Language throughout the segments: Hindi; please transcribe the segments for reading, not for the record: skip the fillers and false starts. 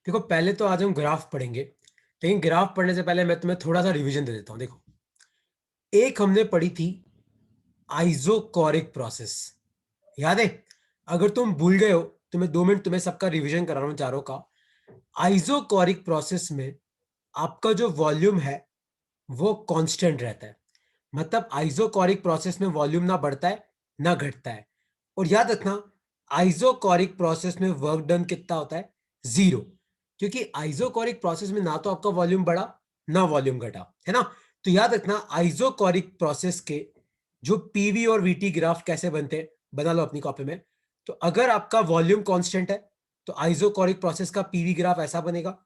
देखो पहले तो आज हम ग्राफ पढ़ेंगे, लेकिन ग्राफ पढ़ने से पहले मैं तुम्हें थोड़ा सा रिवीजन दे देता हूं। देखो, एक हमने पढ़ी थी आइसोकोरिक प्रोसेस, याद है? अगर तुम भूल गए हो तो मैं 2 मिनट तुम्हें सबका रिवीजन करा रहा हूं, चारों का। आइसोकोरिक प्रोसेस में आपका जो वॉल्यूम है वो कांस्टेंट रहता है। मतलब आइसोकोरिक प्रोसेस में वॉल्यूम ना बढ़ता है ना घटता है। और याद रखना, आइसोकोरिक प्रोसेस में वर्क डन कितना होता है? 0। क्योंकि आइसोकोरिक प्रोसेस में ना तो आपका वॉल्यूम बढ़ा ना वॉल्यूम घटा, है ना? तो याद रखना, आइसोकोरिक प्रोसेस के जो पीवी और वीटी ग्राफ कैसे बनते हैं, बना लो अपनी कॉपी में। तो अगर आपका वॉल्यूम कांस्टेंट है तो आइसोकोरिक प्रोसेस का पीवी ग्राफ ऐसा बनेगा,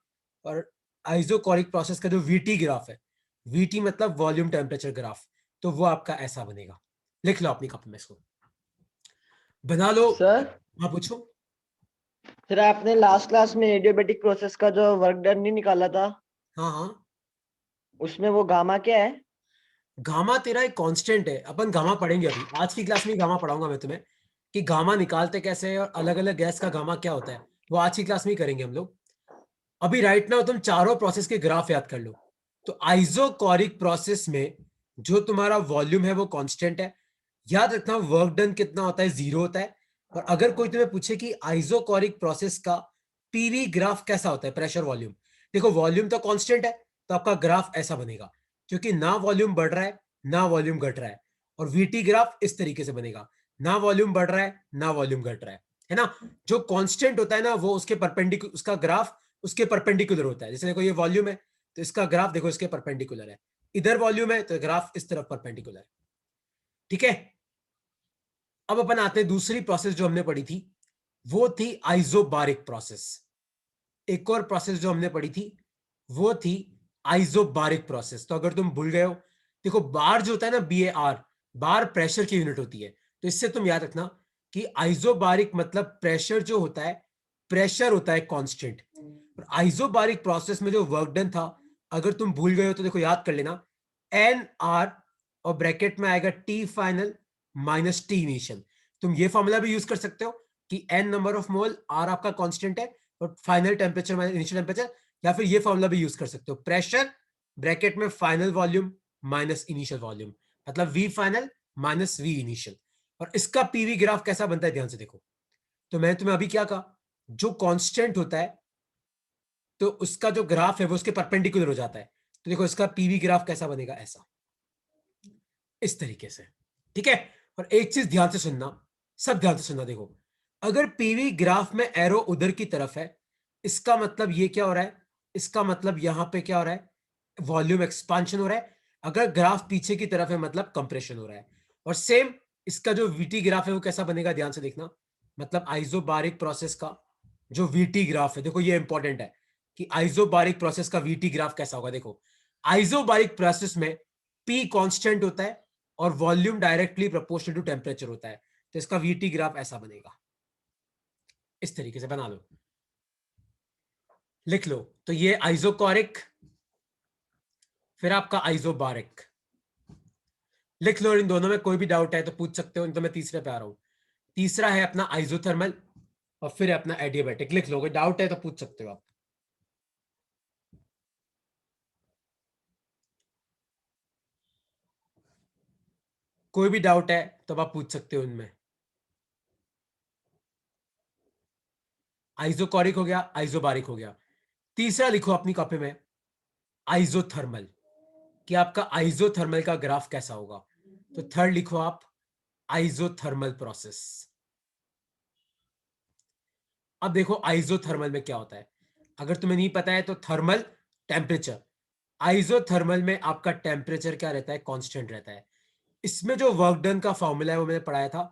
और आइसोकोरिक प्रोसेस का जो वीटी ग्राफ है, वीटी मतलब वॉल्यूम टेम्परेचर ग्राफ, तो वो आपका ऐसा बनेगा। लिख लो अपनी कॉपी में इसको, बना लो। सर हाँ पूछो। सर आपने लास्ट क्लास में एडियाबेटिक प्रोसेस का जो वर्क डन नहीं निकाला था, हाँ हाँ, उसमें वो गामा क्या है? गामा तेरा एक कांस्टेंट है। अपन गामा पढ़ेंगे अभी, आज की क्लास में गामा पढ़ाऊंगा मैं तुम्हें कि गामा निकालते कैसे हैं और अलग अलग गैस का गामा क्या होता है, वो आज की क्लास में ही करेंगे हम लोग। अभी राइट नाउ तुम चारों प्रोसेस के ग्राफ याद कर लो। तो आइसोकोरिक प्रोसेस में जो तुम्हारा वॉल्यूम है वो कांस्टेंट है। याद रखना, वर्क डन कितना होता है? 0 होता है। और अगर कोई तुम्हें पूछे कि आइसोकोरिक प्रोसेस का पीवी ग्राफ कैसा होता है, प्रेशर वॉल्यूम, देखो वॉल्यूम तो कांस्टेंट है, तो आपका ग्राफ ऐसा बनेगा, क्योंकि ना वॉल्यूम बढ़ रहा है ना वॉल्यूम घट रहा है। और वीटी ग्राफ इस तरीके से बनेगा, ना वॉल्यूम बढ़ रहा है ना वॉल्यूम घट रहा है ना? जो कांस्टेंट होता है ना, वो उसके परपेंडिकुलर, उसका ग्राफ उसके परपेंडिकुलर होता है। जैसे देखो ये वॉल्यूम है, तो इसका ग्राफ देखो इसके परपेंडिकुलर है। इधर वॉल्यूम है तो ग्राफ इस तरफ परपेंडिकुलर है। ठीक है, अब अपन आते हैं दूसरी प्रोसेस जो हमने पढ़ी थी, वो थी आइसोबारिक प्रोसेस। एक और प्रोसेस जो हमने पढ़ी थी वो थी आइसोबारिक प्रोसेस। तो अगर तुम भूल गए हो, देखो बार जो होता है ना, BAR, बार प्रेशर की यूनिट होती है। तो इससे तुम याद रखना कि आइसोबारिक मतलब प्रेशर जो होता है, प्रेशर होता है कांस्टेंट। और आइसोबारिक प्रोसेस में जो वर्क डन था, अगर तुम भूल गए हो तो देखो याद कर लेना, NR और ब्रैकेट में आएगा T final minus T initial. तुम ये फॉर्मूला भी यूज कर सकते हो कि N number of mole, R आपका कांस्टेंट है और final temperature minus initial temperature. या फिर ये फॉर्मूला भी यूज कर सकते हो, प्रेशर ब्रैकेट में final volume minus initial volume, मतलब V final minus V initial. और इसका पीवी ग्राफ कैसा बनता है ध्यान से देखो। तो मैंने तुम्हें अभी क्या कहा, जो कांस्टेंट होता है तो उसका जो ग्राफ है वो उसके परपेंडिकुलर हो जाता है। तो देखो इसका पीवी ग्राफ कैसा बनेगा, ऐसा, इस तरीके से। ठीक है, और एक चीज ध्यान से सुनना, सब ध्यान से सुनना। देखो, अगर पीवी ग्राफ में एरो उधर की तरफ है, इसका मतलब ये क्या हो रहा है? इसका मतलब यहां पे क्या हो रहा है? वॉल्यूम एक्सपांशन हो रहा है। अगर ग्राफ पीछे की तरफ है मतलब कंप्रेशन हो रहा है। और सेम इसका जो वीटी ग्राफ है वो कैसा बनेगा, ध्यान से देखना। मतलब आइसोबारिक प्रोसेस का जो वीटी ग्राफ है, देखो ये इंपॉर्टेंट है कि आइसोबारिक प्रोसेस का वीटी ग्राफ कैसा होगा। देखो, आइसोबारिक प्रोसेस में पी कांस्टेंट होता है और volume directly proportional to temperature होता है। तो इसका वीटी ग्राफ ऐसा बनेगा, इस तरीके से बना लो, लिख लो। तो ये आइसोकोरिक, फिर आपका आइसोबारिक, लिख लो। इन दोनों में कोई भी डाउट है तो पूछ सकते हो, इन तो मैं तीसरे पे आ रहा हूं। तीसरा है अपना आइसोथर्मल, और फिर है अपना एडियाबैटिक। लिख लो, कोई डाउट है तो पूछ सकते हो आप। कोई भी डाउट है तो आप पूछ सकते हो इनमें। आइसोकोरिक हो गया, आइसोबारिक हो गया। तीसरा लिखो अपनी कॉपी में, आइसोथर्मल, कि आपका आइसोथर्मल का ग्राफ कैसा होगा। तो थर्ड लिखो आप, आइसोथर्मल प्रोसेस। अब देखो आइसोथर्मल में क्या होता है, अगर तुम्हें नहीं पता है तो थर्मल टेम्परेचर, आइसोथर्मल में आपका टेम्परेचर क्या रहता है? कांस्टेंट रहता है। इसमें जो वर्क डन का फॉर्मूला है वो मैंने पढ़ाया था,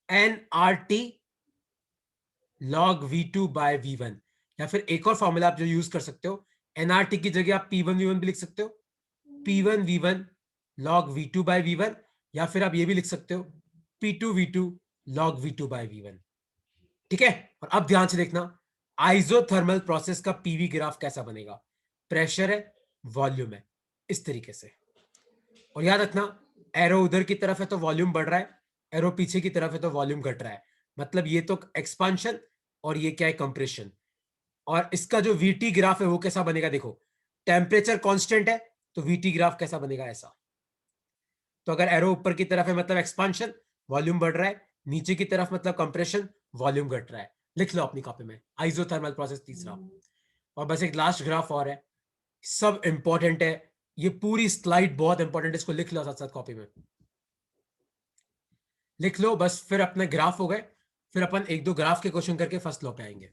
NRT log V2 bye V1। या फिर एक और फॉर्मूला आप जो यूज कर सकते हो, NRT की जगह आप P1 V1 भी लिख सकते हो, P1 V1 log V2 bye V1। या फिर आप ये भी लिख सकते हो, P2 V2 log V2 bye V1। ठीक है, और अब ध्यान से देखना, आइसोथर्मल प्रोसेस का पीवी ग्राफ कैसा बनेगा? प्रेशर है, वॉल्यूम है, इस तरीके से। और याद रखना, एरो उधर की तरफ है तो वॉल्यूम बढ़ रहा है, एरो पीछे की तरफ है तो वॉल्यूम घट रहा है। मतलब ये तो एक्सपांशन और ये क्या है? कंप्रेशन। और इसका जो वीटी ग्राफ है वो कैसा बनेगा, देखो टेम्परेचर कांस्टेंट है तो वीटी ग्राफ कैसा बनेगा, ऐसा। तो अगर एरो ऊपर की तरफ है मतलब एक्सपांशन, वॉल्यूम बढ़ रहा है, नीचे की तरफ मतलब कंप्रेशन, वॉल्यूम घट रहा है। लिख लो अपनी कॉपी में आइसोथर्मल प्रोसेस तीसरा। और बस एक लास्ट ग्राफ और है, सब इंपॉर्टेंट है, ये पूरी स्लाइड बहुत इंपॉर्टेंट है, इसको लिख लो साथ साथ कॉपी में लिख लो बस, फिर अपने ग्राफ हो गए, फिर अपन एक दो ग्राफ के क्वेश्चन करके फर्स्ट लॉ पे आएंगे।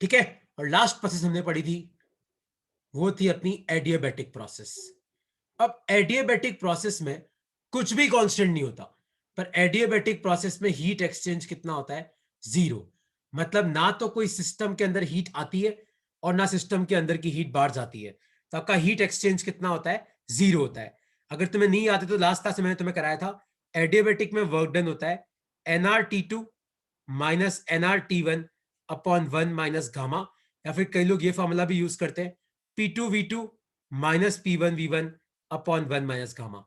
ठीक है, और लास्ट प्रोसेस हमने पढ़ी थी वो थी अपनी एडियाबैटिक प्रोसेस। अब एडियाबैटिक प्रोसेस में कुछ भी कांस्टेंट नहीं होता, पर एडियाबैटिक प्रोसेस में हीट एक्सचेंज कितना होता है, जीरो। मतलब ना तो कोई सिस्टम के अंदर हीट आती है और ना सिस्टम के अंदर की हीट बाहर जाती है, तो आपका हीट एक्सचेंज कितना होता है, जीरो होता है। अगर तुम्हें नहीं आते तो लास्ट क्लास में मैंने तुम्हें कराया था, एडियाबैटिक में वर्क डन होता है nRT2 minus nRT1 upon 1 minus gamma, या फिर कई लोग ये फॉर्मूला भी यूज करते हैं P2V2 minus P1V1 upon 1 minus gamma.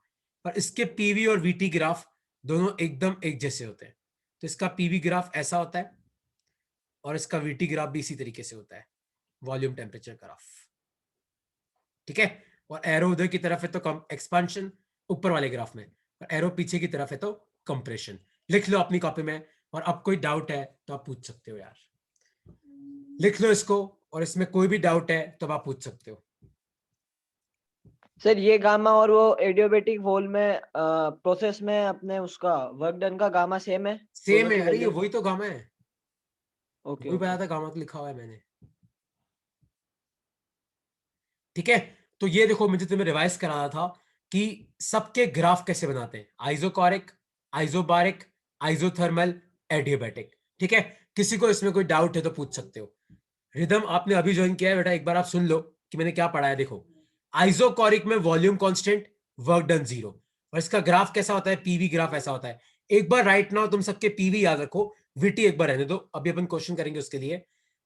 पर इसके पीवी और वीटी ग्राफ दोनों एकदम एक जैसे होते हैं, तो इसका पीवी ग्राफ ऐसा होता है और इसका वीटी ग्राफ भी इसी तरीके से होता है, वॉल्यूम टेम्परेचर ग्राफ। ठीक है, और एरो उधर की तरफ है तो कम एक्सपांशन ऊपर वाले ग्राफ में, और एरो पीछे की तरफ है तो कंप्रेशन। लिख लो अपनी कॉपी में, और अब कोई डाउट है तो आप पूछ सकते हो यार, लिख लो इसको, और इसमें कोई भी डाउट है तो आप पूछ सकते हो। सर ये गामा और वो एडियोबैटिक वॉल में प्रोसेस में अपने उसका वर्क डन का गामा सेम है, सेम दोनों है, की अरे ये वैल्यू? वही तो गामा है, ओके वही ओके। बताया था गामा तो लिखा हुआ है मैंने। ठीक है, तो ये देखो मुझे तुम्हें रिवाइज कराना था कि सबके ग्राफ कैसे बनाते हैं, आइसोकोरिक, आइसोबारिक, आइसोथर्मल, एडियाबैटिक। ठीक है, किसी को इसमें कोई डाउट है तो पूछ सकते हो। रिदम आपने अभी ज्वाइन किया है बेटा, एक बार आप सुन लो कि मैंने क्या पढ़ा है। देखो आइसोकोरिक में volume constant, work done zero, और इसका ग्राफ कैसा होता है, पीवी ग्राफ ऐसा होता है। एक बार राइट नाउ तुम सबके पीवी याद रखो, वीटी एक बार रहने दो, अभी अपन क्वेश्चन करेंगे उसके लिए।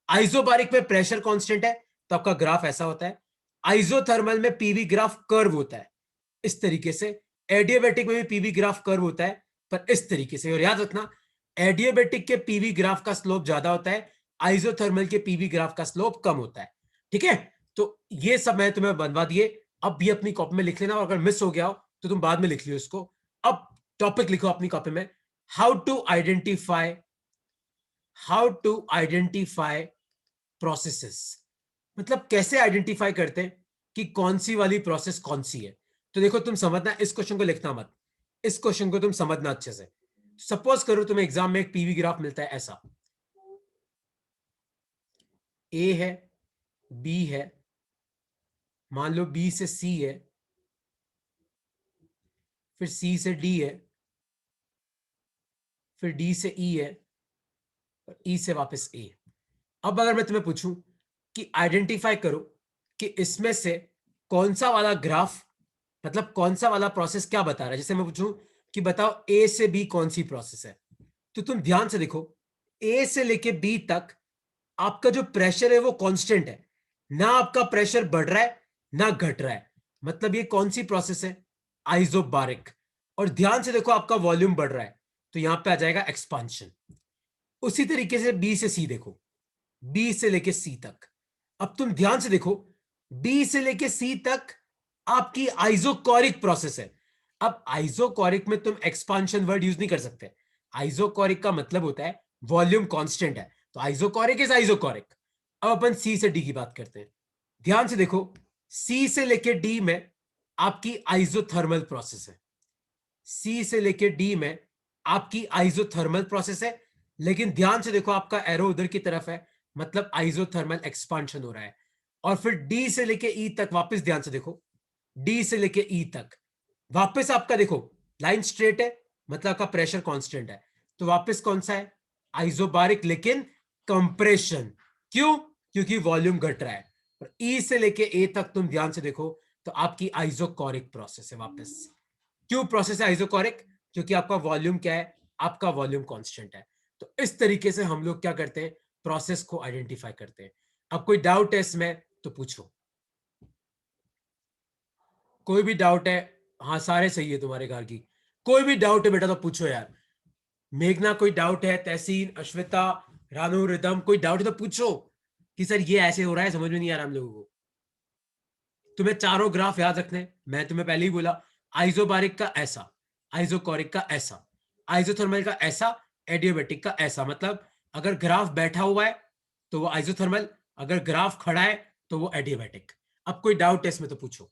आइसोबारिक में प्रेशर कांस्टेंट है तो आपका ग्राफ ऐसा होता है। आइसोथर्मल में पीवी ग्राफ कर्व होता है इस तरीके से। एडियाबैटिक में भी पीवी ग्राफ कर्व होता है पर इस तरीके से, और याद रखना एडियाबैटिक के पीवी ग्राफ का स्लोप ज्यादा होता है, आइसोथर्मल के पीवी ग्राफ का स्लोप कम होता है। ठीक है, तो ये सब मैं तुम्हें बनवा दिए, अब भी अपनी कॉपी में लिख लेना, और अगर मिस हो गया हो तो तुम बाद में लिख लियो इसको। अब टॉपिक लिखो अपनी कॉपी में, how to identify, how to identify processes. मतलब कैसे आइडेंटिफाई करते हैं कि कौन सी वाली प्रोसेस कौन सी है। तो देखो तुम समझना, इस क्वेश्चन को लिखना मत, इस क्वेश्चन को तुम समझना अच्छे से। सपोज करो तुम्हें एग्जाम में एक पीवी ग्राफ मिलता है ऐसा, ए है, बी है, मान लो बी से सी है, फिर सी से डी है, फिर डी से ई है, और ई से वापस ए। अब अगर मैं तुम्हें पूछूं कि आइडेंटिफाई करो कि इसमें से कौन सा वाला ग्राफ, मतलब कौन सा वाला प्रोसेस क्या बता रहा है, जैसे मैं पूछूं कि बताओ ए से बी कौन सी प्रोसेस है, तो तुम ध्यान से देखो ए से लेके बी तक आपका जो प्रेशर है वो कांस्टेंट है, ना आपका प्रेशर बढ़ रहा है ना घट रहा है, मतलब ये कौन सी प्रोसेस है, आइसोबारिक। और ध्यान से देखो आपका वॉल्यूम बढ़ रहा है तो यहां पे आ जाएगा एक्सपांशन। उसी तरीके से बी से सी देखो, बी से लेके सी तक, अब तुम ध्यान से देखो बी से लेके सी तक आपकी आइसोकोरिक प्रोसेस है। अब आइसोकोरिक में तुम एक्सपांशन वर्ड यूज नहीं कर सकते, आइसोकोरिक का मतलब होता है वॉल्यूम कांस्टेंट है, तो आइसोकोरिक इज आइसोकोरिक। अब अपन सी से डी की बात करते हैं, ध्यान से देखो सी से लेके डी में आपकी आइसोथर्मल प्रोसेस है, सी से लेके डी में आपकी आइसोथर्मल प्रोसेस है, लेकिन ध्यान से देखो आपका एरो उधर की तरफ है, मतलब आइसोथर्मल एक्सपांशन हो रहा है। और फिर डी से लेके ई तक वापस ध्यान से देखो, डी से लेके ई तक वापस आपका देखो लाइन स्ट्रेट है, मतलब आपका प्रेशर कांस्टेंट है, तो वापस कौन सा है, आइसोबारिक लेकिन कंप्रेशन। क्यों, क्योंकि वॉल्यूम घट रहा है। और ई से लेके ए तक तुम ध्यान से देखो तो आपकी आइसोकोरिक प्रोसेस है वापस। क्यों प्रोसेस है आइसोकोरिक, क्योंकि आपका वॉल्यूम क्या है, आपका वॉल्यूम कांस्टेंट है। तो इस तरीके से हम लोग क्या करते हैं, प्रोसेस को आइडेंटिफाई करते हैं। अब कोई डाउट है इसमें तो पूछो, कोई भी डाउट है, हाँ सारे सही है तुम्हारे घर की, कोई भी डाउट है बेटा तो पूछो यार। मेघना कोई डाउट है? तहसीन, अश्विता, रानू, रिदम, कोई डाउट है तो पूछो कि सर ये ऐसे हो रहा है, समझ में नहीं आ रहा हम लोगों को। तुम्हें चारों ग्राफ याद रखने, मैं तुम्हें पहले ही बोला, आइसोबारिक का ऐसा, आइसोकोरिक का ऐसा, आइसोथर्मल का ऐसा, एडियाबैटिक का ऐसा। मतलब अगर ग्राफ बैठा हुआ है तो वो आइसोथर्मल, अगर ग्राफ खड़ा है तो वो एडियाबैटिक। अब कोई डाउट है इसमें तो पूछो।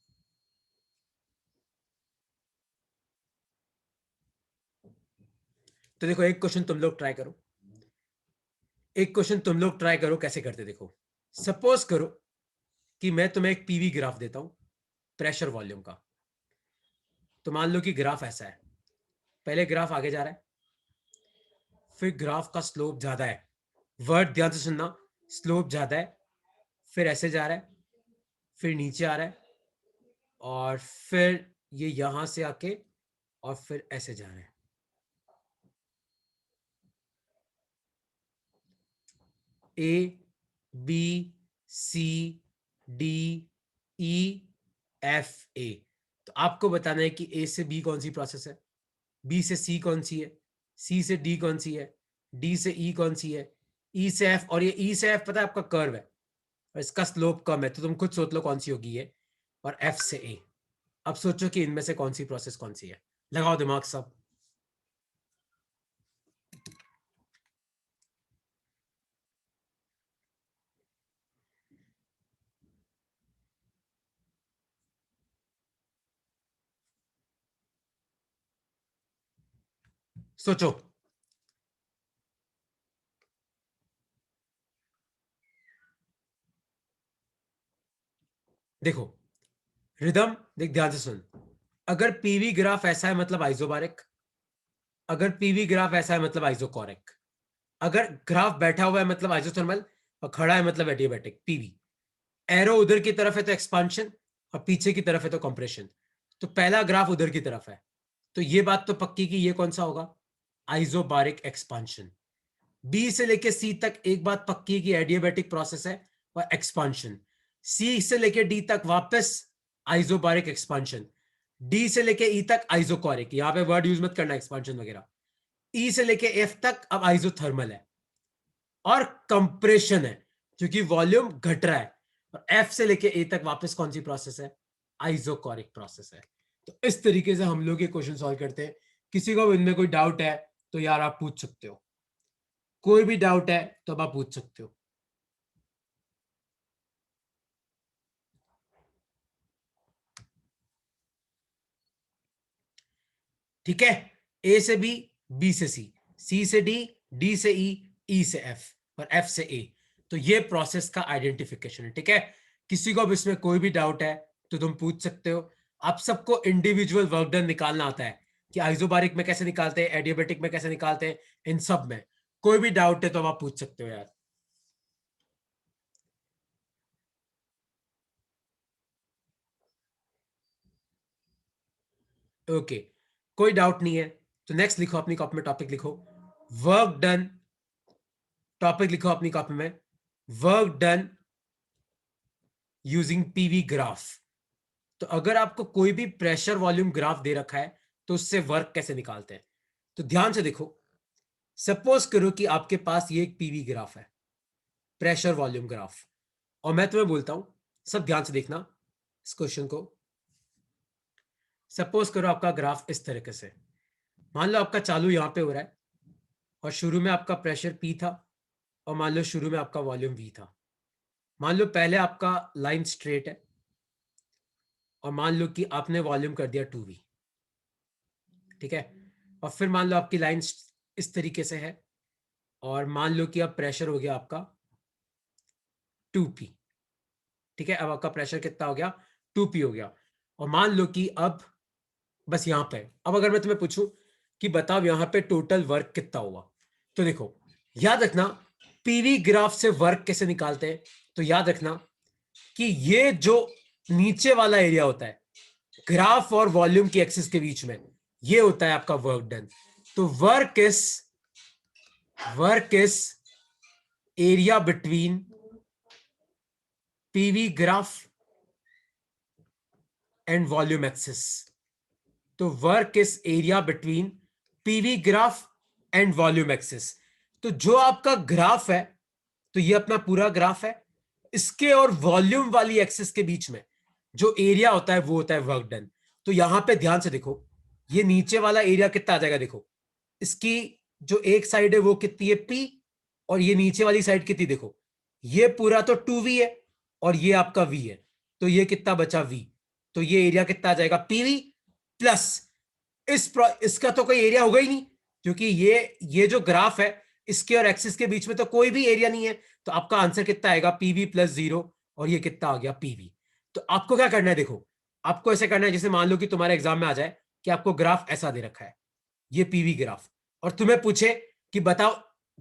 तो देखो एक क्वेश्चन तुम लोग ट्राई करो, एक क्वेश्चन तुम लोग ट्राई करो कैसे करते। देखो सपोज करो कि मैं तुम्हें एक पीवी ग्राफ देता हूं प्रेशर वॉल्यूम का। तो मान लो कि ग्राफ ऐसा है, पहले ग्राफ आगे जा रहा है, फिर ग्राफ का स्लोप ज्यादा है, वर्ड ध्यान से सुनना, स्लोप ज्यादा है, फिर ऐसे जा रहा है, फिर नीचे आ रहा है, और फिर ये यहां से आके और फिर ऐसे जा रहा है। A B C D E F A. तो आपको बताना है कि ए से बी कौन सी प्रोसेस है, बी से सी कौन सी है, सी से डी कौन सी है, डी से ई कौन सी है, ई से एफ। और ये ई से एफ पता है आपका कर्व है और इसका स्लोप कम है, तो तुम खुद सोच लो कौन सी होगी ये। और एफ से ए। अब सोचो कि इनमें से कौन सी प्रोसेस कौन सी है, लगाओ दिमाग सब। सोचो। देखो रिदम, देख ध्यान से सुन। अगर पीवी ग्राफ ऐसा है मतलब आइसोबारिक, अगर पीवी ग्राफ ऐसा है मतलब आइसोकोरिक, अगर ग्राफ बैठा हुआ है मतलब आइसोथर्मल, और खड़ा है मतलब एडियाबैटिक। पीवी एरो उधर की तरफ है तो एक्सपांशन, और पीछे की तरफ है तो कंप्रेशन। तो पहला ग्राफ उधर की तरफ है, तो ये बात तो पक्की कि ये कौन सा होगा, आइसोबारिक एक्सपांशन। बी से लेके सी तक एक बात पक्की कि एडियाबैटिक प्रोसेस है और एक्सपांशन। सी से लेके डी तक वापस आइसोबारिक एक्सपांशन। डी से लेके ई तक आइसोकोरिक, यहां पे वर्ड यूज मत करना एक्सपांशन वगैरह। ई से लेके एफ तक अब आइसोथर्मल है और कंप्रेशन है क्योंकि वॉल्यूम घट रहा है। और एफ से लेके ए तक वापस कौन सी प्रोसेस है, आइसोकोरिक प्रोसेस है। तो इस तरीके से हम लोग ये क्वेश्चन सॉल्व करते हैं। किसी को इनमें कोई डाउट है तो यार आप पूछ सकते हो, कोई भी डाउट है तो अब आप पूछ सकते हो। ठीक है, ए से बी, बी से सी, सी से डी, डी से ई, ई से एफ और एफ से ए। तो ये प्रोसेस का आइडेंटिफिकेशन है। ठीक है, किसी को अब इसमें कोई भी डाउट है तो तुम पूछ सकते हो। आप सबको इंडिविजुअल वर्क डन निकालना आता है कि आइसोबारिक में कैसे निकालते हैं, एडियाबैटिक में कैसे निकालते हैं, इन सब में कोई भी डाउट है तो आप पूछ सकते हो यार। ओके, कोई डाउट नहीं है तो नेक्स्ट लिखो अपनी कॉपी में, टॉपिक लिखो वर्क डन। टॉपिक लिखो अपनी कॉपी में, work done using PV graph. तो अगर आपको कोई भी प्रेशर वॉल्यूम ग्राफ दे रखा है तो उससे वर्क कैसे निकालते हैं, तो ध्यान से देखो। सपोज करो कि आपके पास ये एक पीवी ग्राफ है, प्रेशर वॉल्यूम ग्राफ, और मैं तुम्हें बोलता हूं, सब ध्यान से देखना इस क्वेश्चन को। सपोज करो आपका ग्राफ इस तरीके से, मान लो आपका चालू यहां पे हो रहा है और शुरू में आपका प्रेशर पी था, और मान लो शुरू में आपका वॉल्यूम वी था। मान लो पहले आपका लाइन स्ट्रेट है, और मान लो कि आपने वॉल्यूम कर दिया 2v। ठीक है, और फिर मान लो आपकी लाइन इस तरीके से है, और मान लो कि अब प्रेशर हो गया आपका 2p। ठीक है, अब आपका प्रेशर कितना हो गया, 2p हो गया। और मान लो कि अब बस यहां पे, अब अगर मैं तुम्हें पूछूं कि बताओ यहां पे टोटल वर्क कितना हुआ, तो देखो याद रखना पीवी ग्राफ से वर्क कैसे निकालते हैं। तो याद रखना कि ये जो नीचे वाला एरिया होता है ग्राफ और वॉल्यूम की एक्सिस के बीच में, ये होता है आपका वर्क डन। तो work is area between PV graph and volume axis. तो work is area between PV graph and volume axis. तो जो आपका ग्राफ है, तो ये अपना पूरा ग्राफ है, इसके और वॉल्यूम वाली एक्सिस के बीच में जो एरिया होता है वो होता है वर्क डन। तो यहां पे ध्यान से देखो, ये नीचे वाला एरिया कितना आ जाएगा, देखो इसकी जो एक साइड है वो कितनी है P, और ये नीचे वाली साइड कितनी, देखो ये पूरा तो 2V है और ये आपका V है, तो ये कितना बचा V। तो ये एरिया कितना आ जाएगा PV प्लस इसका तो कोई एरिया होगा ही नहीं, क्योंकि ये जो ग्राफ है इसके और एक्सिस के बीच में तो कोई भी एरिया नहीं है। तो आपका आंसर कितना आएगा PV प्लस 0, और ये कितना आ गया PV। तो आपको क्या करना है, देखो आपको ऐसे करना है जैसे मान लो कि तुम्हारे एग्जाम में आ जाए कि आपको ग्राफ ऐसा दे रखा है, ये पीवी ग्राफ, और तुम्हें पूछे कि बताओ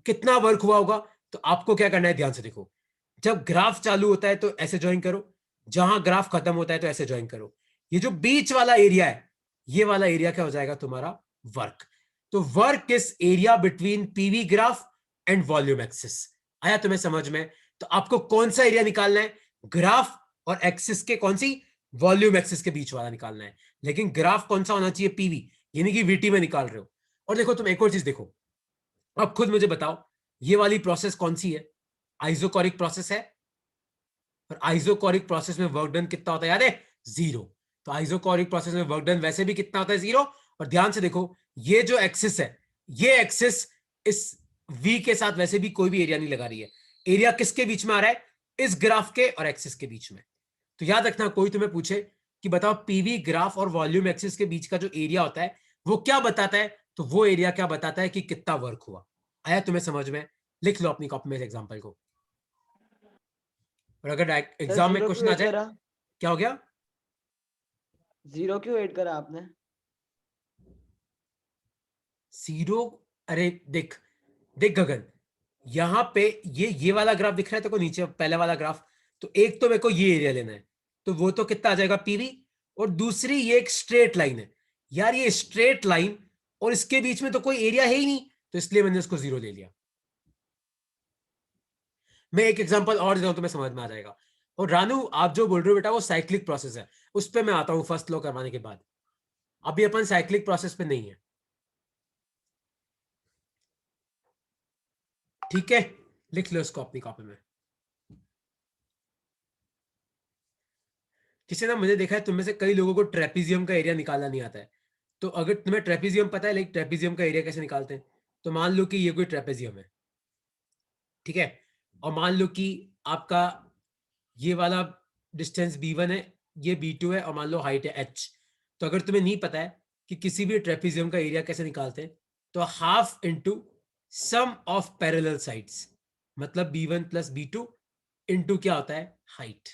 कितना वर्क हुआ होगा। तो आपको क्या करना है, ध्यान से देखो, जब ग्राफ चालू होता है तो ऐसे ज्वाइन करो, जहां ग्राफ खत्म होता है तो ऐसे ज्वाइन करो। ये जो बीच वाला एरिया है, ये वाला एरिया क्या हो जाएगा तुम्हारा वर्क। तो work is area between PV graph and volume axis. आया तुम्हें समझ में? तो आपको कौन सा एरिया निकालना है, ग्राफ और एक्सिस के, कौन सी, वॉल्यूम एक्सिस के बीच वाला निकालना है। लेकिन ग्राफ कौन सा होना चाहिए, पीवी, यानी कि वीटी में निकाल रहे हो। और देखो तुम एक और चीज देखो, अब खुद मुझे बताओ ये वाली प्रोसेस कौन सी है, आइसोकोरिक प्रोसेस है, और आइसोकोरिक प्रोसेस में वर्क डन कितना होता है, याद है, 0। तो आइसोकोरिक प्रोसेस में वर्क डन वैसे भी कितना होता है, 0। और ध्यान से देखो, ये जो एक्सिस है, ये एक्सिस इस V के साथ वैसे भी कोई भी एरिया नहीं लगा रही है। एरिया किसके बीच में आ रहा है, इस ग्राफ के और एक्सिस के बीच में। तो याद रखना, कोई तुम्हें पूछे कि बताओ पीवी ग्राफ और वॉल्यूम एक्सिस के बीच का जो एरिया होता है वो क्या बताता है, तो वो एरिया क्या बताता है कि कितना वर्क हुआ। आया तुम्हें समझ में? लिख लो अपनी कॉपी में इस एग्जांपल को, और अगर सर एग्जाम में जीरो क्वेश्चन क्यों आ ऐड जाए, करा? क्या हो गया, 0 क्यों ऐड करा आपने? 0? अरे देख, देख गगन, यहां पे ये वाला ग्राफ दिख रहा है तेरे को, नीचे पहले वाला ग्राफ, तो एक तो मेरे को ये एरिया लेना है, तो वो तो कितना आ जाएगा पीवी, और दूसरी ये एक स्ट्रेट लाइन है, यार ये स्ट्रेट लाइन और इसके बीच में तो कोई एरिया है ही नहीं, तो इसलिए मैंने उसको 0 ले लिया। मैं एक एग्जांपल और देता हूं, तुम्हें समझ में आ जाएगा। और रानू, आप जो बोल रहे हो बेटा वो साइक्लिक प्रोसेस है, उस पर मैं आता हूं फर्स्ट लॉ करवाने के बाद। अभी अपन साइक्लिक प्रोसेस पे नहीं है, ठीक है? लिख लो इसको अपनी कॉपी में। किसी ने मुझे देखा है तुम में से कई लोगों को ट्रेपीजियम का एरिया निकालना नहीं आता है। तो अगर तुम्हें ट्रेपीजियम पता है, लाइक ट्रेपीजियम का एरिया कैसे निकालते हैं, तो मान लो कि ये कोई ट्रेपेजियम है, ठीक है, और मान लो कि आपका ये वाला डिस्टेंस b1 है, ये b2 है, और मान लो हाइट है h। तो अगर तुम्हें नहीं पता है कि किसी भी ट्रेपीजियम का एरिया कैसे निकालते हैं, तो half into sum of parallel sides, मतलब b1 प्लस b2 इंटू क्या होता है, हाइट।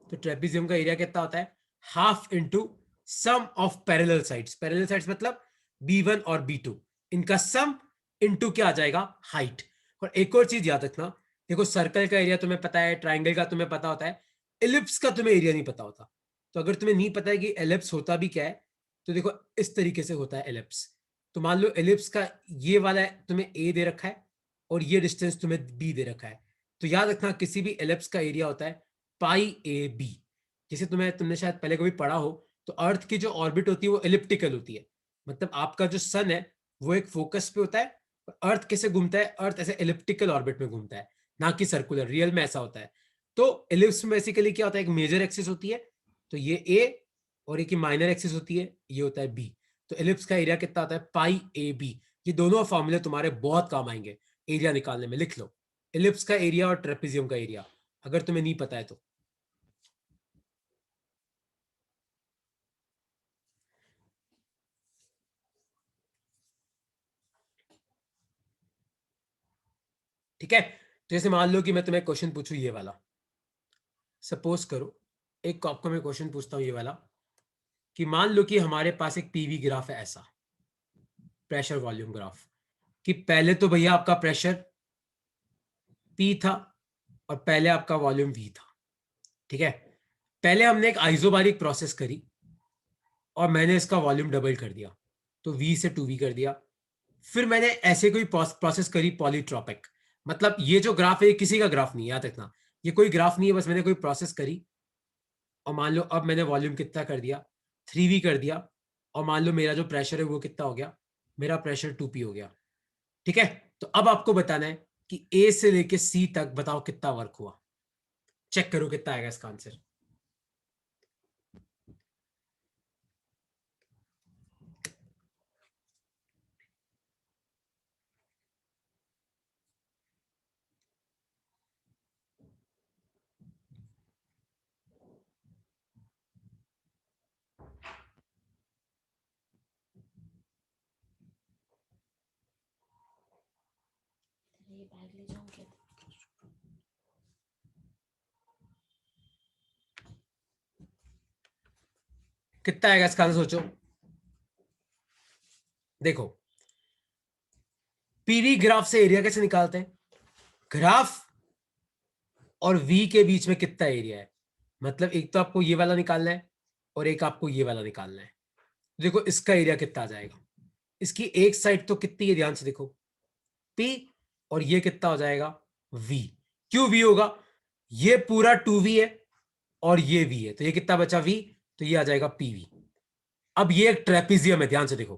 तो ट्रेपीजियम का एरिया कितना होता है, half into sum of parallel sides, parallel sides मतलब b1 और b2, इनका सम इंटू क्या आ जाएगा, हाइट। और एक और चीज याद रखना, देखो सर्कल का एरिया तुम्हें पता है, ट्राइंगल का तुम्हें पता होता है, एलिप्स का तुम्हें एरिया नहीं पता होता। तो अगर तुम्हें नहीं पता है कि एलिप्स होता भी क्या है, तो देखो इस तरीके से होता है एलिप्स। तो मान लो एलिप्स का ये वाला है, तुम्हें ए दे रखा है और ये डिस्टेंस तुम्हें बी दे रखा है। तो याद रखना किसी भी एलिप्स का एरिया होता है पाई ए बी। जैसे तुमने शायद पहले कभी पढ़ा हो, तो अर्थ की जो ऑर्बिट होती है वो एलिप्टिकल होती है, मतलब आपका जो सन है वो एक फोकस पे होता है, अर्थ कैसे घूमता है, अर्थ ऐसे एलिप्टिकल ऑर्बिट में घूमता है, ना कि सर्कुलर, रियल में ऐसा होता है। तो एलिप्स में बेसिकली क्या होता है, एक मेजर एक्सिस होती है, तो ये ए, और एक माइनर एक्सिस होती है, ये होता है बी। तो एलिप्स का एरिया कितना होता है, पाई ए बी। ये दोनों फॉर्मूले तुम्हारे बहुत काम आएंगे एरिया निकालने में, लिख लो एलिप्स का एरिया और ट्रेपेजियम का एरिया, अगर तुम्हें नहीं पता है तो। ठीक है, तो जैसे मान लो कि मैं तुम्हें क्वेश्चन पूछूं ये वाला, सपोज करो एक आपको मैं क्वेश्चन पूछता हूं ये वाला, कि मान लो कि हमारे पास एक पीवी ग्राफ है ऐसा, प्रेशर वॉल्यूम ग्राफ, कि पहले तो भैया आपका प्रेशर पी था और पहले आपका वॉल्यूम वी था, ठीक है। पहले हमने एक आइसोबारिक प्रोसेस करी और मैंने इसका वॉल्यूम डबल कर दिया, तो वी से 2v कर दिया। फिर मैंने ऐसे कोई प्रोसेस करी पॉलीट्रॉपिक, मतलब ये जो ग्राफ है ये किसी का ग्राफ नहीं है, याद रखना ये कोई ग्राफ नहीं है, बस मैंने कोई प्रोसेस करी, और मान लो अब मैंने वॉल्यूम कितना कर दिया, 3v कर दिया, और मान लो मेरा जो प्रेशर है वो कितना हो गया, मेरा प्रेशर 2p हो गया, ठीक है, तो अब आपको बताना है कि ए से लेके सी तक बताओ कितना वर्क हुआ, चेक करो कितना आएगा इसका आंसर। ये बैग ले जाऊं क्या? कितना आएगा इसका आंसर सोचो। देखो पीवी ग्राफ से एरिया कैसे निकालते हैं, ग्राफ और वी के बीच में कितना एरिया है, मतलब एक तो आपको ये वाला निकालना है और एक आपको ये वाला निकालना है। देखो इसका एरिया कितना आ जाएगा, इसकी एक साइड तो कितनी है ध्यान से देखो P, और ये कितना हो जाएगा V। क्यों V होगा, ये पूरा 2V है और ये V है, तो ये कितना बचा V, तो ये आ जाएगा PV। अब ये एक ट्रेपीजियम है, ध्यान से देखो,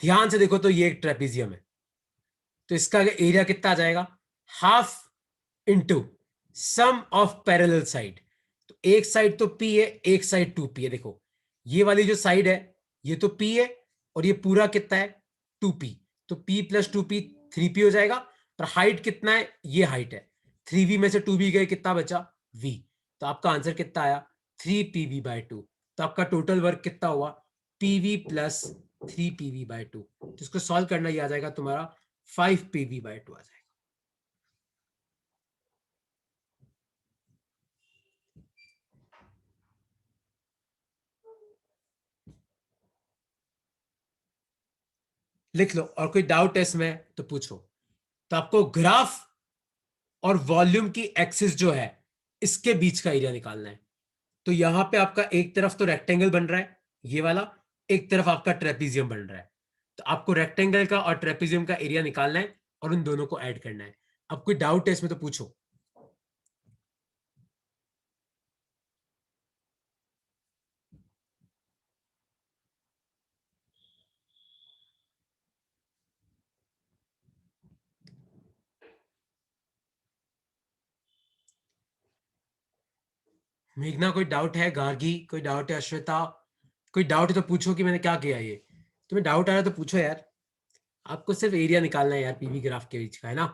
ध्यान से देखो, तो ये एक ट्रेपीजियम है, तो इसका एरिया कितना आ जाएगा, half into sum of parallel side. तो एक साइड तो P है, एक साइड 2P है। देखो ये वाली जो साइड है ये तो P है और ये पूरा कितना है 2P, तो P प्लस 2P 3P हो जाएगा। पर हाइट कितना है, ये हाइट है, 3V में से 2V गए, कितना बचा V। तो आपका आंसर कितना आया 3PV/2। तो आपका टोटल वर्क कितना हुआ PV प्लस 3PV/2। तो इसको सॉल्व करना, ये आ जाएगा तुम्हारा 5PV/2 आ जाएगा। लिख लो, और कोई डाउट है इसमें तो पूछो। तो आपको ग्राफ और वॉल्यूम की एक्सिस जो है इसके बीच का एरिया निकालना है। तो यहां पे आपका एक तरफ तो रेक्टेंगल बन रहा है ये वाला, एक तरफ आपका ट्रेपीजियम बन रहा है। तो आपको रेक्टेंगल का और ट्रेपीजियम का एरिया निकालना है और उन दोनों को ऐड करना है। अब कोई डाउट है इसमें तो पूछो। मेघना कोई डाउट है, गार्गी कोई डाउट है, अश्वेता कोई डाउट है तो पूछो कि मैंने क्या किया। ये तुम्हें डाउट आ रहा है तो पूछो यार, आपको सिर्फ एरिया निकालना है यार पीवी ग्राफ के बीच का, है ना।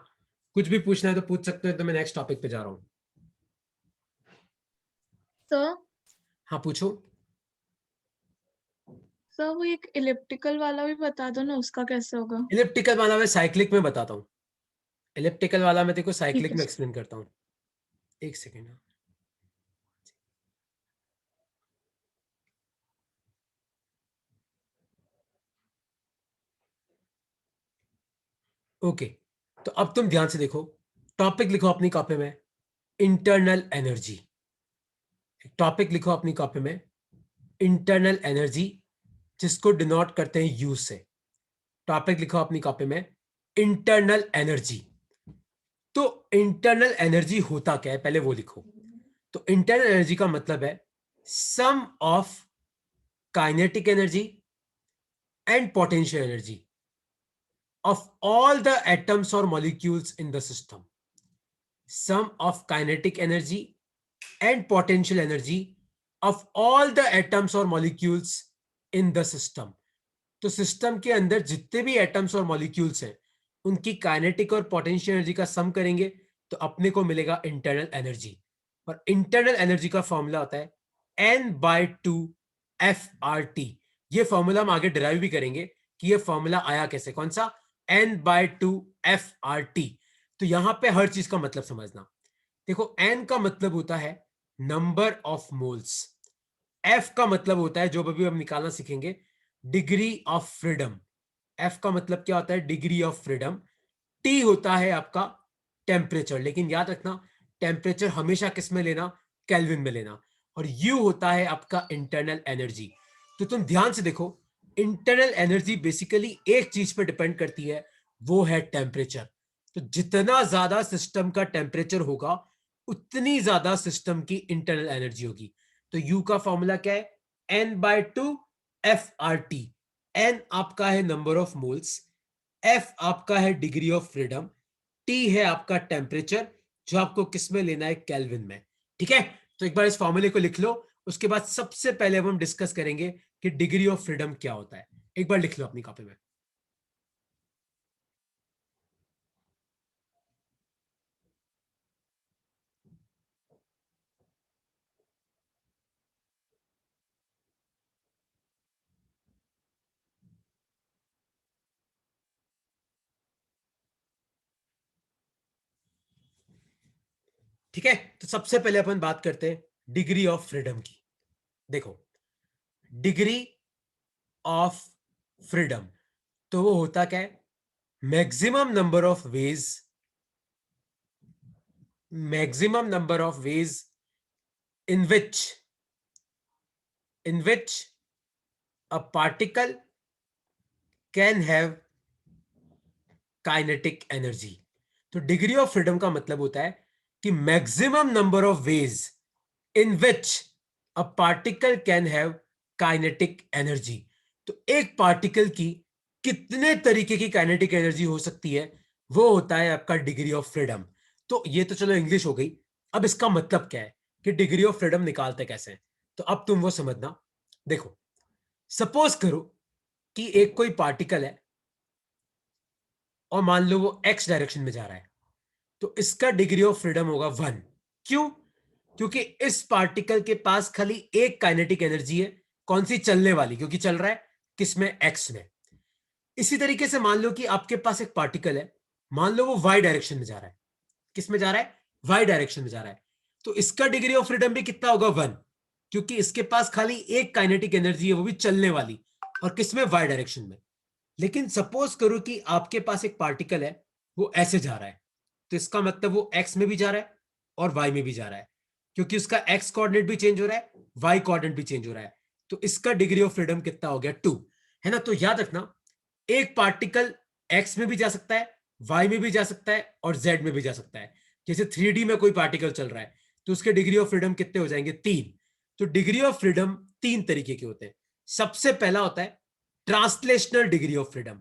कुछ भी पूछना है तो पूछ सकते हो, तो मैं नेक्स्ट टॉपिक पे जा रहा हूँ। सर हाँ पूछो। सर वो एक इलिप्टिकल वाला भी बता दो ना, उसका कैसे होगा। इलिप्टिकल वाला मैं साइक्लिक में बताता हूँ, इलिप्टिकल वाला मैं देखो ठीक साइक्लिक है में सर। एक्सप्लेन करता हूँ। एक सेकेंड। ओके, तो अब तुम ध्यान से देखो, टॉपिक लिखो अपनी कॉपी में इंटरनल एनर्जी। टॉपिक लिखो अपनी कॉपी में इंटरनल एनर्जी, जिसको डिनोट करते हैं यू से। टॉपिक लिखो अपनी कॉपी में इंटरनल एनर्जी। तो इंटरनल एनर्जी होता क्या है पहले वो लिखो। तो इंटरनल एनर्जी का मतलब है sum of kinetic energy and potential energy of all the atoms or molecules in the system. Sum of kinetic energy and potential energy of all the atoms or molecules in the system. तो सिस्टम के अंदर जितने भी एटम्स और मॉलिक्यूल्स हैं उनकी काइनेटिक और पोटेंशियल एनर्जी का सम करेंगे तो अपने को मिलेगा इंटरनल एनर्जी। और इंटरनल एनर्जी का फॉर्मूला होता है N/2 FRT। ये फॉर्मूला हम आगे डिराइव भी करेंगे कि ये फॉर्मूला आया कैसे, कौन सा N/2 FRT। तो यहां पे हर चीज का मतलब समझना। देखो N का मतलब होता है नंबर ऑफ मोल्स, F का मतलब होता है जो अभी हम निकालना सीखेंगे डिग्री ऑफ फ्रीडम। F का मतलब क्या होता है डिग्री ऑफ फ्रीडम। T होता है आपका टेम्परेचर, लेकिन याद रखना टेम्परेचर हमेशा किस में लेना, केल्विन में लेना। और U होता है आपका इंटरनल एनर्जी। तो तुम ध्यान से देखो, इंटरनल एनर्जी बेसिकली एक चीज पर डिपेंड करती है, वो है टेम्परेचर। तो जितना ज्यादा सिस्टम का टेम्परेचर होगा उतनी ज्यादा सिस्टम की इंटरनल एनर्जी होगी। तो U का फॉर्मूला क्या है N/2 FRT। N आपका है नंबर ऑफ मोल्स, F आपका है डिग्री ऑफ फ्रीडम, T है आपका टेम्परेचर, जो आपको किस में लेना है, केल्विन में। ठीक है, तो एक बार इस फॉर्मूले को लिख लो, उसके बाद सबसे पहले हम डिस्कस करेंगे कि डिग्री ऑफ फ्रीडम क्या होता है। एक बार लिख लो अपनी कॉपी में। ठीक है, तो सबसे पहले अपन बात करते हैं डिग्री ऑफ फ्रीडम की। देखो, डिग्री ऑफ फ्रीडम तो वो होता क्या है, maximum number of ways, maximum number of ways in which a particle can have kinetic energy. तो डिग्री ऑफ फ्रीडम का मतलब होता है कि maximum number of ways in which a particle can have kinetic energy. तो एक पार्टिकल की कितने तरीके की काइनेटिक एनर्जी हो सकती है, वो होता है आपका डिग्री ऑफ फ्रीडम। तो ये तो चलो इंग्लिश हो गई, अब इसका मतलब क्या है कि डिग्री ऑफ फ्रीडम निकालते कैसे हैं, तो अब तुम वो समझना। देखो, सपोज करो कि एक कोई पार्टिकल है और मान लो वो एक्स डायरेक्शन में जा रहा है, तो इसका डिग्री ऑफ फ्रीडम होगा 1। क्यों? क्योंकि इस पार्टिकल के पास खाली एक काइनेटिक एनर्जी है, कौन सी, चलने वाली, क्योंकि चल रहा है किसमें, एक्स में। इसी तरीके से मान लो कि आपके पास एक पार्टिकल है, मान लो वो वाई डायरेक्शन में जा रहा है, किस में जा रहा है, वाई डायरेक्शन में जा रहा है, तो इसका डिग्री ऑफ फ्रीडम भी कितना होगा, 1, क्योंकि इसके पास खाली एक काइनेटिक एनर्जी है, वो भी चलने वाली, और किसमें, वाई डायरेक्शन में। लेकिन सपोज करो कि आपके पास एक पार्टिकल है, वो ऐसे जा रहा है, तो इसका मतलब वो एक्स में भी जा रहा है और वाई में भी जा रहा है, क्योंकि उसका एक्स कोऑर्डिनेट भी चेंज हो रहा है, वाई कोऑर्डिनेट भी चेंज हो रहा है, तो इसका डिग्री ऑफ फ्रीडम कितना हो गया, 2, है ना। तो याद रखना, एक पार्टिकल एक्स में भी जा सकता है, वाई में भी जा सकता है और जेड में भी जा सकता है। जैसे 3D में कोई पार्टिकल चल रहा है, तो उसके डिग्री ऑफ फ्रीडम कितने हो जाएंगे, 3। तो डिग्री ऑफ फ्रीडम 3 तरीके के होते हैं। सबसे पहला होता है translational degree of freedom.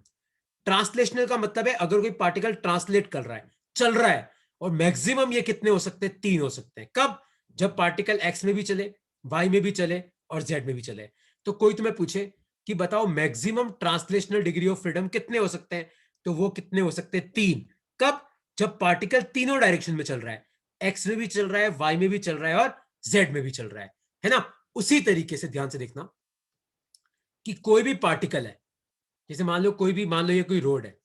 Translational का मतलब है अगर कोई पार्टिकल ट्रांसलेट कर रहा है, चल रहा है, और मैक्सिमम ये कितने हो सकते हैं, 3 हो सकते हैं। कब? जब पार्टिकल एक्स में भी चले, वाई में भी चले और जेड में भी चले। तो कोई तुम्हें पूछे कि बताओ maximum translational degree of freedom कितने हो सकते हैं, तो वो कितने हो सकते हैं, 3। कब? जब पार्टिकल तीनों डायरेक्शन में चल रहा है, एक्स में भी चल रहा है, वाई में भी चल रहा है और जेड में भी चल रहा है ना। उसी तरीके से ध्यान से देखना कि कोई भी पार्टिकल है, जैसे मान लो ये कोई रोड है,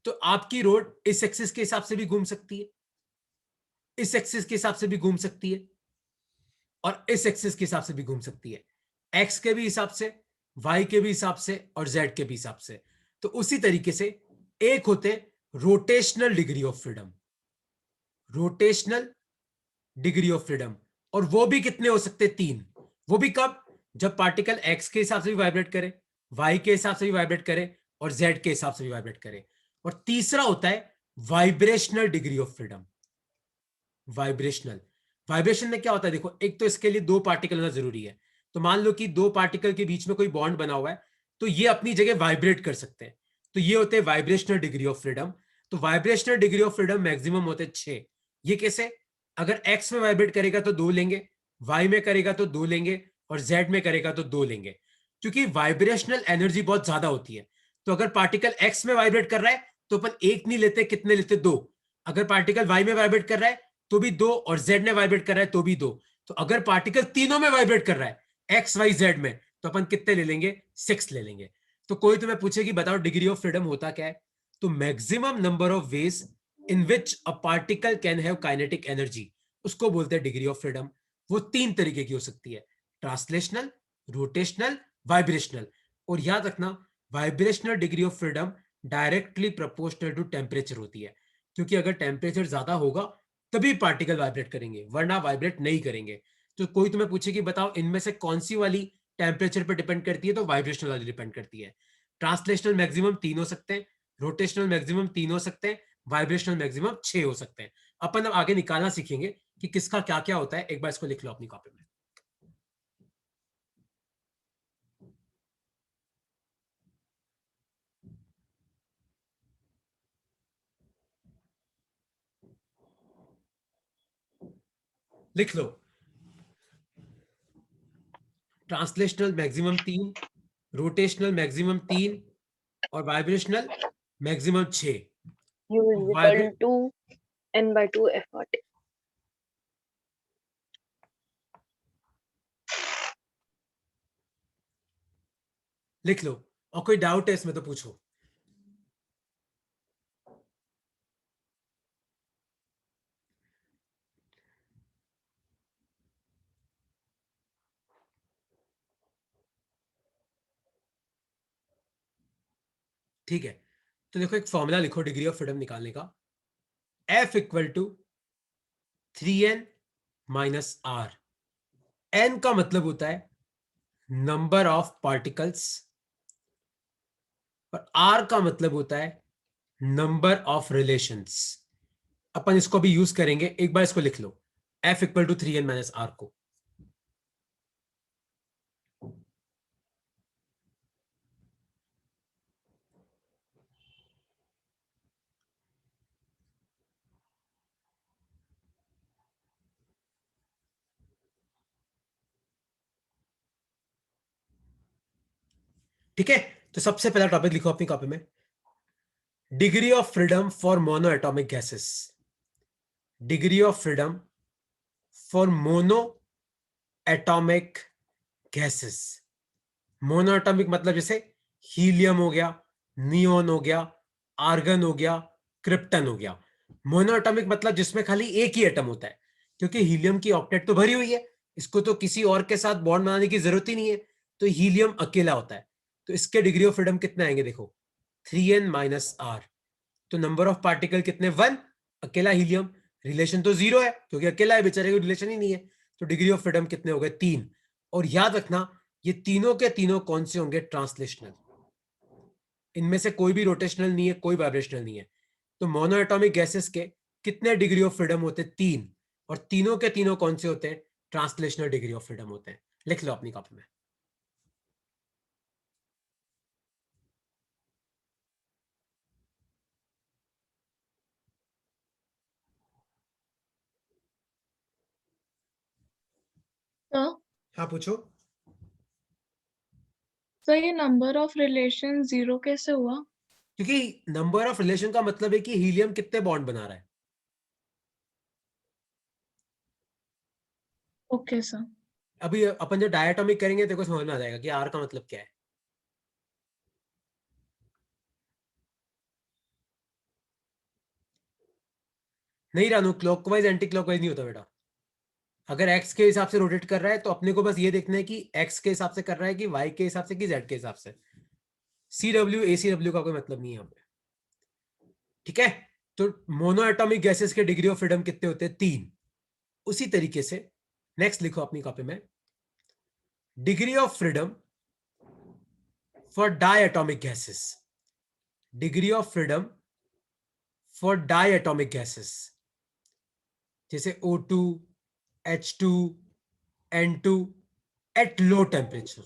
तो आपकी रोड इस एक्सिस के हिसाब से भी घूम सकती है, इस एक्सिस के हिसाब से भी घूम सकती है और इस एक्सिस के हिसाब से भी घूम सकती है, एक्स के भी हिसाब से, वाई के भी हिसाब से और जेड के भी हिसाब से। तो उसी तरीके से एक होते rotational degree of freedom, rotational degree of freedom, और वो भी कितने हो सकते, 3। वो भी कब? जब पार्टिकल एक्स के हिसाब से भी वाइब्रेट करे, वाई के हिसाब से भी वाइब्रेट करे और जेड के हिसाब से भी वाइब्रेट करे। और तीसरा होता है vibrational degree of freedom. Vibrational, vibration में क्या होता है, देखो, एक तो इसके लिए 2 पार्टिकल होना जरूरी है। तो मान लो कि 2 पार्टिकल के बीच में कोई बॉन्ड बना हुआ है, तो ये अपनी जगह वाइब्रेट कर सकते हैं, तो ये होते हैं वाइब्रेशनल डिग्री ऑफ फ्रीडम। तो vibrational degree of freedom maximum होते हैं 6। ये कैसे? अगर एक्स में वाइब्रेट करेगा तो 2 लेंगे, वाई में करेगा तो 2 लेंगे और जेड में करेगा तो 2 लेंगे, क्योंकि वाइब्रेशनल एनर्जी बहुत ज्यादा होती है। तो अगर पार्टिकल एक्स में वाइब्रेट कर रहा है तो अपन एक नहीं लेते, कितने लेते, 2। अगर पार्टिकल वाई में वाइब्रेट कर रहा है तो भी 2, और जेड में वाइब्रेट कर रहा है तो भी 2। तो अगर पार्टिकल तीनों में वाइब्रेट कर रहा है, एक्स वाई जेड में, तो अपन कितने ले लेंगे, 6 ले लेंगे। तो कोई तुम्हें पूछे कि बताओ डिग्री ऑफ फ्रीडम होता क्या है, तो maximum number of ways in which a particle can have kinetic energy, उसको बोलते हैं डिग्री ऑफ फ्रीडम। वो 3 तरीके की हो सकती है, ट्रांसलेशनल, रोटेशनल, वाइब्रेशनल। और याद रखना, vibrational degree of freedom directly proportional to temperature होती है, क्योंकि अगर टेम्परेचर ज्यादा होगा तभी पार्टिकल वाइब्रेट करेंगे, वरना वाइब्रेट नहीं करेंगे। तो कोई तुम्हें पूछे कि बताओ इनमें से कौन सी वाली टेम्परेचर पर डिपेंड करती है, तो वाइब्रेशनल वाली डिपेंड करती है। ट्रांसलेशनल मैक्सिमम 3 हो सकते हैं, रोटेशनल मैक्सिमम 3 हो सकते हैं, वाइब्रेशनल मैक्सिमम 6 हो सकते हैं। अपन अब आगे निकालना सीखेंगे कि किसका क्या क्या होता है। एक बार इसको लिख लो अपनी कॉपी में। लिख लो। ट्रांसलेशनल मैक्सिमम 3, रोटेशनल मैक्सिमम 3 और vibrational maximum 6। U is वाइब्रे equal to N/2 F0. लिख लो, और कोई डाउट है इसमें तो पूछो। ठीक है, तो देखो एक फॉर्मूला लिखो डिग्री ऑफ फ्रीडम निकालने का। F equal to 3n minus r। n का मतलब होता है नंबर ऑफ पार्टिकल्स और r का मतलब होता है नंबर ऑफ रिलेशंस। अपन इसको भी यूज करेंगे, एक बार इसको लिख लो, F equal to 3n minus r को। ठीक है, तो सबसे पहला टॉपिक लिखो अपनी कॉपी में, degree of freedom for mono atomic gases. Degree of freedom for mono atomic gases. Mono atomic मतलब जैसे हीलियम हो गया, नियोन हो गया, आर्गन हो गया, क्रिप्टन हो गया। मोनो एटॉमिक मतलब जिसमें खाली एक ही एटम होता है, क्योंकि हीलियम की ऑक्टेट तो भरी हुई है, इसको तो किसी और के साथ बॉन्ड बनाने की जरूरत ही नहीं है, तो हीलियम अकेला होता है। तो इसके डिग्री ऑफ फ्रीडम कितने आएंगे देखो, 3n माइनस r। तो नंबर ऑफ पार्टिकल कितने, 1। अकेला हीलियम, रिलेशन तो 0 है क्योंकि अकेला है बेचारे, को रिलेशन ही नहीं है। तो डिग्री ऑफ फ्रीडम कितने हो गए, 3। और याद रखना ये तीनों के तीनों कौन से होंगे, ट्रांसलेशनल। इनमें से कोई भी रोटेशनल नहीं है, कोई वाइब्रेशनल नहीं है। तो मोनो एटॉमिक गैसेस के कितने डिग्री ऑफ फ्रीडम होते हैं, 3। और तीनों के तीनों कौन से होते हैं, ट्रांसलेशनल डिग्री ऑफ फ्रीडम होते हैं। लिख लो अपनी कॉपी में। तो हाँ पूछो। सर ये नंबर ऑफ रिलेशन 0 कैसे हुआ? क्योंकि नंबर ऑफ रिलेशन का मतलब है कि हीलियम कितने बॉन्ड बना रहा है। Okay sir. अभी अपन जो डायटोमिक करेंगे तेरे को समझ में आ जाएगा कि आर का मतलब क्या है। नहीं रानू, क्लॉकवाइज एंटी क्लॉकवाइज नहीं होता बेटा। अगर एक्स के हिसाब से रोटेट कर रहा है तो अपने को बस ये देखना है कि एक्स के हिसाब से कर रहा है कि वाई के हिसाब से कि जेड के हिसाब से। C W A C W का कोई मतलब नहीं है यहाँ पे। ठीक है, तो मोनो एटॉमिक गैसेस के डिग्री ऑफ फ्रीडम कितने होते हैं, 3। उसी तरीके से नेक्स्ट लिखो अपनी कॉपी में, degree of freedom for diatomic gases. Degree of freedom for diatomic gases, जैसे O2, H2, N2 at low temperature.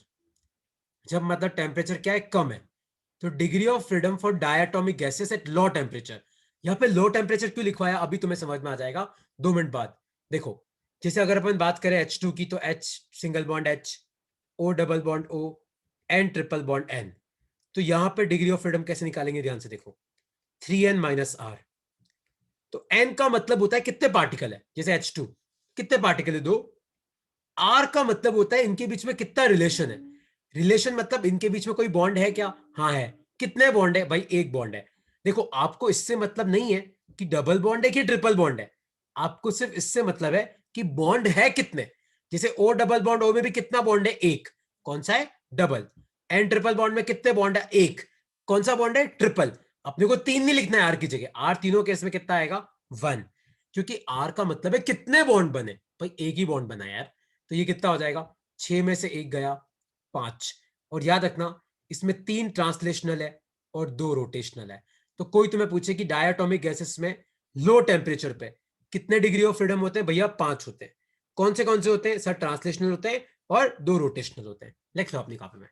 जब मतलब टेम्परेचर क्या है, कम है, तो degree of freedom for diatomic gases at low temperature. यहां पे लो टेम्परेचर क्यों लिखवाया अभी तुम्हें समझ में आ जाएगा 2 मिनट बाद। देखो, जैसे अगर अपन बात करें H2 की, तो H single bond H, O double bond O, N triple bond N। तो यहां पे डिग्री ऑफ फ्रीडम कैसे निकालेंगे, ध्यान से देखो, 3n माइनस r। तो n का मतलब होता है कितने पार्टिकल है, जैसे H2 कितने पार्टिकल है, 2। r का मतलब होता है इनके बीच में कितना रिलेशन है। रिलेशन मतलब इनके बीच में कोई बॉन्ड है क्या, हाँ है। कितने बॉन्ड है भाई, एक बॉन्ड है। देखो आपको इससे मतलब नहीं है कि डबल बॉन्ड है कि ट्रिपल बॉन्ड है, आपको सिर्फ इससे मतलब है कि बॉन्ड है कितने। जैसे ओ डबल बॉन्ड ओ में भी कितना बॉन्ड है, एक। कौन सा है, डबल। एन ट्रिपल बॉन्ड में कितने बॉन्ड है, एक। कौन सा बॉन्ड है, ट्रिपल। अपने को 3 नहीं लिखना है आर की जगह, आर तीनों केस में कितना आएगा, 1। क्योंकि आर का मतलब है कितने बॉन्ड बने, भाई एक ही बॉन्ड बना यार। तो ये कितना हो जाएगा, 6 में से एक गया, 5। और याद रखना इसमें 3 ट्रांसलेशनल है और 2 रोटेशनल है। तो कोई तुम्हें पूछे कि डायटोमिक गैसेस में लो टेम्परेचर पे कितने डिग्री ऑफ फ्रीडम होते हैं, भैया 5 होते हैं। कौन से होते हैं सर, ट्रांसलेशनल होते हैं और 2 रोटेशनल होते हैं। लिख लो अपनी कॉपी में।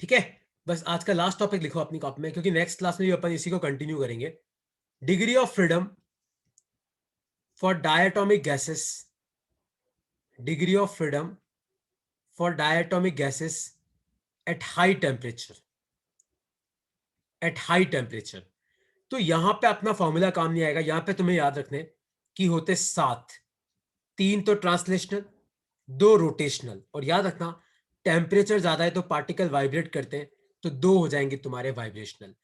ठीक है, बस आज का लास्ट टॉपिक लिखो अपनी कॉपी में, क्योंकि नेक्स्ट क्लास में भी अपन इसी को कंटिन्यू करेंगे। Degree of freedom for diatomic gases, degree of freedom for diatomic gases at high temperature, at high temperature. तो यहां पे अपना फॉर्मूला काम नहीं आएगा, यहां पे तुम्हें याद रखने कि होते 7, 3 तो ट्रांसलेशनल, 2 रोटेशनल, और याद रखना टेम्परेचर ज्यादा है तो पार्टिकल वाइब्रेट करते हैं, तो 2 हो जाएंगे तुम्हारे वाइब्रेशनल।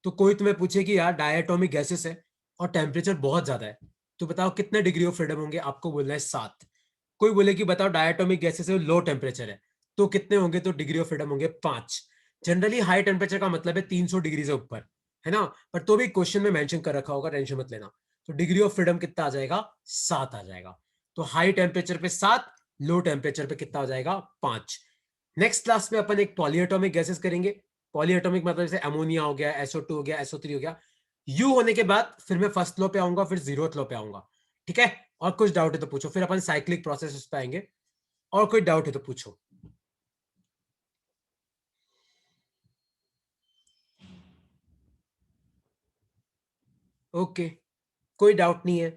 तो कोई तुम्हें पूछे कि यार डायटोमिक गैसेस है और टेम्परेचर बहुत ज्यादा है, तो बताओ कितने डिग्री ऑफ फ्रीडम होंगे, आपको बोलना है 7। कोई बोले कि बताओ डायटोमिक गैसेस है लो टेम्परेचर है, तो कितने होंगे, तो डिग्री ऑफ फ्रीडम होंगे 5। जनरली हाई टेम्परेचर का मतलब है 300 डिग्री से ऊपर, है ना, पर तो भी क्वेश्चन में मेंशन कर रखा होगा, टेंशन मत लेना। तो डिग्री ऑफ फ्रीडम कितना आ जाएगा, 7 आ जाएगा। तो हाई टेम्परेचर पे 7, लो टेम्परेचर पे कितना हो जाएगा, 5। नेक्स्ट क्लास में अपन एक पॉलीएटॉमिक गैसेस करेंगे। पॉलीएटॉमिक मतलब जैसे अमोनिया हो गया, SO2 हो गया, SO3 हो गया। यू होने के बाद फिर मैं फर्स्ट लॉ पे आऊंगा, फिर 0th लॉ पे आऊंगा। ठीक है, और कुछ डाउट है तो पूछो, फिर अपन साइक्लिक प्रोसेस पे आएंगे। और कोई डाउट है तो पूछो। ओके, कोई डाउट नहीं है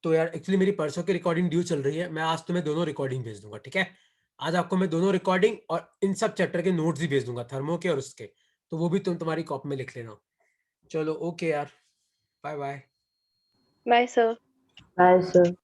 तो यार एक्चुअली मेरी परसों की रिकॉर्डिंग ड्यू चल रही है, मैं आज तुम्हें दोनों रिकॉर्डिंग भेज दूंगा। ठीक है, आज आपको मैं दोनों रिकॉर्डिंग और इन सब चैप्टर के नोट्स भी भेज दूंगा, थर्मो के और उसके, तो वो भी तुम तुम्हारी कॉपी में लिख लेना। चलो ओके यार, bye bye. Bye, sir. Bye, sir.